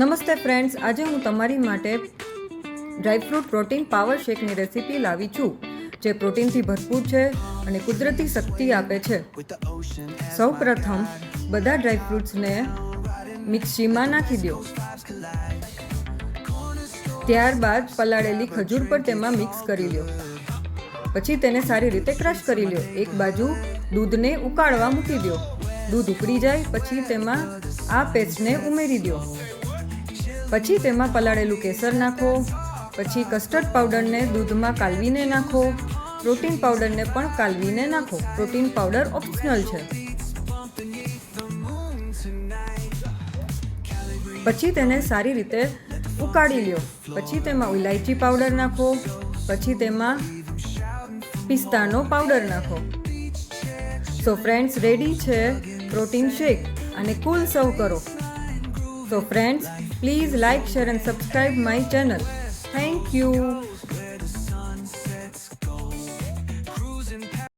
નમસ્તે ફ્રેન્ડ્સ, આજે હું તમારી માટે ડ્રાયફ્રૂટ પ્રોટીન પાવર શેકની રેસીપી લાવી છું, જે પ્રોટીનથી ભરપૂર છે અને કુદરતી શક્તિ આપે છે. સૌપ્રથમ બધા ડ્રાયફ્રૂટ્સને મિક્સીમાં નાખી દો. ત્યારબાદ પલાળેલી ખજૂર પર તેમાં મિક્સ કરી લો. પછી તેને સારી રીતે ક્રશ કરી લો. એક બાજુ દૂધને ઉકાળવા મૂકી દો. દૂધ ઉકળી જાય પછી તેમાં આ પેસ્ટને ઉમેરી દો. પછી તેમાં પલાળેલું કેસર નાખો. પછી કસ્ટર્ડ પાવડરને દૂધમાં કાલવીને નાખો. પ્રોટીન પાવડરને પણ કાલવીને નાખો. પ્રોટીન પાવડર ઓપ્શનલ છે. પછી તેને સારી રીતે ઉકાળી લો. પછી તેમાં ઇલાયચી પાવડર નાખો. પછી તેમાં પિસ્તાનો પાવડર નાખો. સો ફ્રેન્ડ્સ, રેડી છે પ્રોટીન શેક, અને કૂલ સર્વ કરો. So friends, please like, share and subscribe my channel. Thank you.